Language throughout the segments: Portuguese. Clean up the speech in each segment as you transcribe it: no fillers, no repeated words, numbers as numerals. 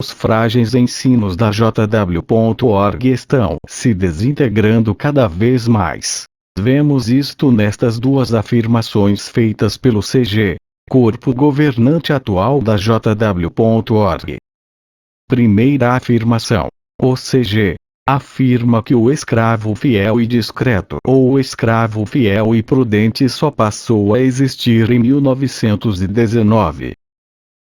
Os frágeis ensinos da JW.org estão se desintegrando cada vez mais. Vemos isto nestas duas afirmações feitas pelo CG, corpo governante atual da JW.org. Primeira afirmação. O CG afirma que o escravo fiel e discreto ou o escravo fiel e prudente só passou a existir em 1919.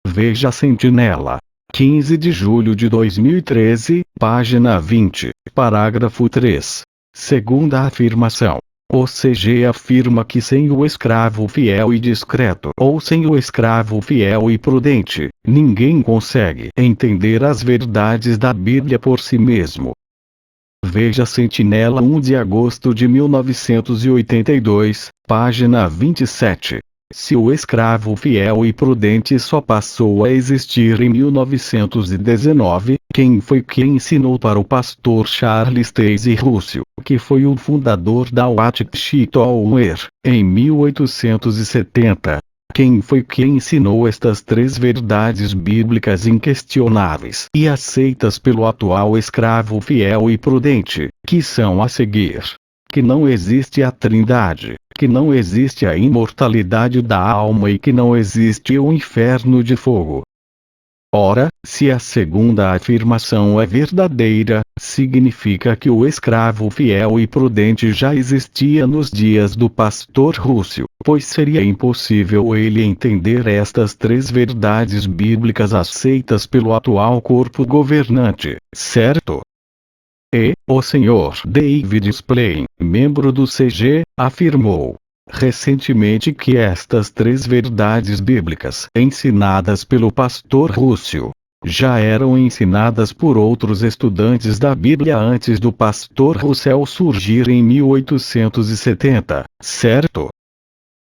Veja Sentinela. 15 de julho de 2013, página 20, parágrafo 3. Segunda afirmação. O CG afirma que sem o escravo fiel e discreto ou sem o escravo fiel e prudente, ninguém consegue entender as verdades da Bíblia por si mesmo. Veja Sentinela 1 de agosto de 1982, página 27. Se o escravo fiel e prudente só passou a existir em 1919, quem foi que ensinou para o pastor Charles Taze Russell, que foi o fundador da Watchtower Tower, em 1870? Quem foi que ensinou estas três verdades bíblicas inquestionáveis e aceitas pelo atual escravo fiel e prudente, que são a seguir: que não existe a Trindade, que não existe a imortalidade da alma e que não existe o inferno de fogo? Ora, se a segunda afirmação é verdadeira, significa que o escravo fiel e prudente já existia nos dias do pastor Russell, pois seria impossível ele entender estas três verdades bíblicas aceitas pelo atual corpo governante, certo? E o Sr. David Splain, membro do CG, afirmou recentemente que estas três verdades bíblicas ensinadas pelo pastor Russell já eram ensinadas por outros estudantes da Bíblia antes do pastor Russell surgir em 1870, certo?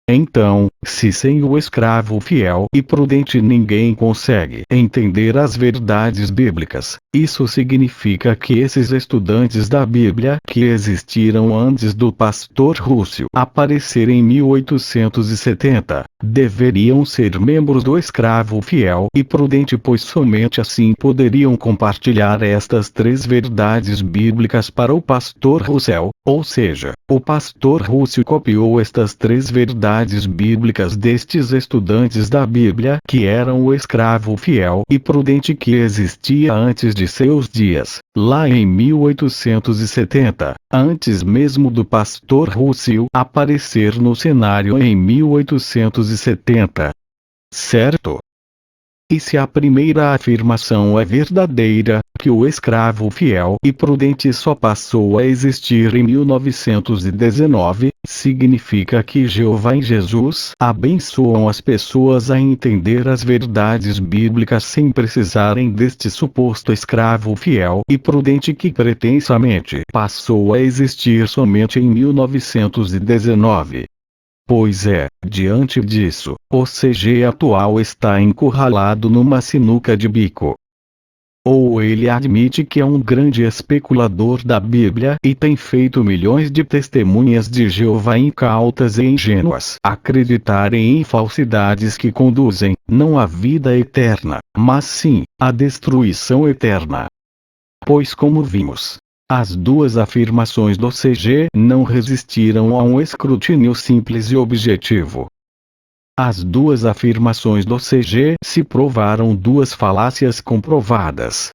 Então, se sem o escravo fiel e prudente ninguém consegue entender as verdades bíblicas, isso significa que esses estudantes da Bíblia que existiram antes do pastor Russell aparecer em 1870, deveriam ser membros do escravo fiel e prudente, pois somente assim poderiam compartilhar estas três verdades bíblicas para o pastor Russell, ou seja, o pastor Russell copiou estas três verdades bíblicas destes estudantes da Bíblia que eram o escravo fiel e prudente que existia antes de seus dias, lá em 1870, antes mesmo do pastor Russell aparecer no cenário em 1870. Certo? E se a primeira afirmação é verdadeira, que o escravo fiel e prudente só passou a existir em 1919, significa que Jeová e Jesus abençoam as pessoas a entender as verdades bíblicas sem precisarem deste suposto escravo fiel e prudente que pretensamente passou a existir somente em 1919. Pois é, diante disso, o CG atual está encurralado numa sinuca de bico. Ou ele admite que é um grande especulador da Bíblia e tem feito milhões de testemunhas de Jeová incautas e ingênuas acreditarem em falsidades que conduzem, não à vida eterna, mas sim, à destruição eterna. Pois como vimos, as duas afirmações do CG não resistiram a um escrutínio simples e objetivo. As duas afirmações do CG se provaram duas falácias comprovadas.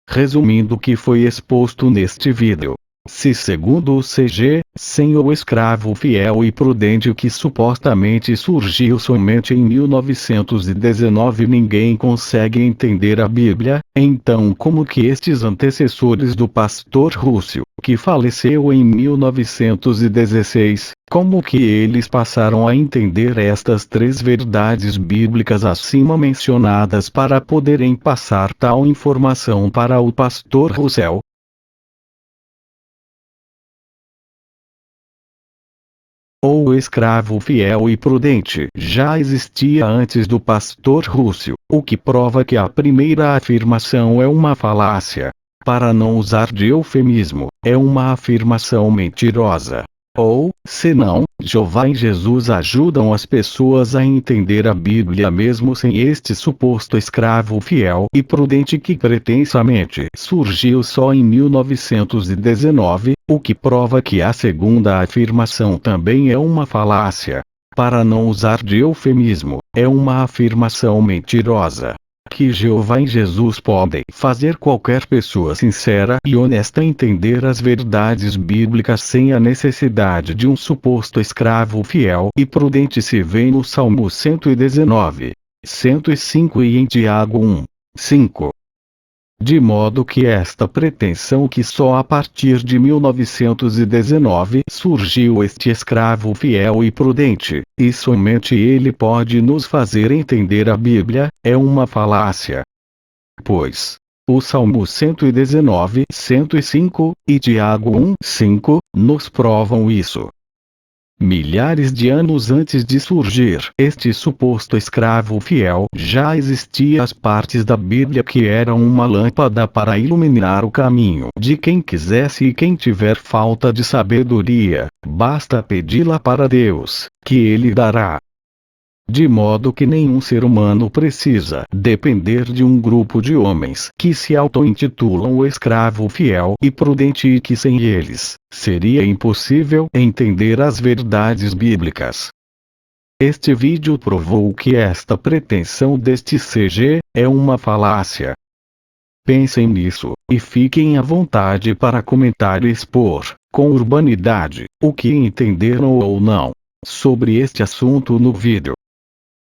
Resumindo o que foi exposto neste vídeo. Se segundo o CG, sem o escravo fiel e prudente que supostamente surgiu somente em 1919 ninguém consegue entender a Bíblia, então como que estes antecessores do pastor Russell, que faleceu em 1916, como que eles passaram a entender estas três verdades bíblicas acima mencionadas para poderem passar tal informação para o pastor Russell? Ou o escravo fiel e prudente já existia antes do pastor Russell, o que prova que a primeira afirmação é uma falácia. Para não usar de eufemismo, é uma afirmação mentirosa. Ou, se não, Jeová e Jesus ajudam as pessoas a entender a Bíblia mesmo sem este suposto escravo fiel e prudente que pretensamente surgiu só em 1919, o que prova que a segunda afirmação também é uma falácia. Para não usar de eufemismo, é uma afirmação mentirosa. Que Jeová e Jesus podem fazer qualquer pessoa sincera e honesta entender as verdades bíblicas sem a necessidade de um suposto escravo fiel e prudente se vê no Salmo 119, 105 e em Tiago 1, 5. De modo que esta pretensão que só a partir de 1919 surgiu este escravo fiel e prudente, e somente ele pode nos fazer entender a Bíblia, é uma falácia. Pois, o Salmo 119, 105 e Tiago 1, 5 nos provam isso. Milhares de anos antes de surgir este suposto escravo fiel, já existiam as partes da Bíblia que eram uma lâmpada para iluminar o caminho de quem quisesse e quem tiver falta de sabedoria, basta pedi-la para Deus, que Ele dará. De modo que nenhum ser humano precisa depender de um grupo de homens que se auto-intitulam o escravo fiel e prudente e que sem eles, seria impossível entender as verdades bíblicas. Este vídeo provou que esta pretensão deste CG é uma falácia. Pensem nisso, e fiquem à vontade para comentar e expor, com urbanidade, o que entenderam ou não, sobre este assunto no vídeo.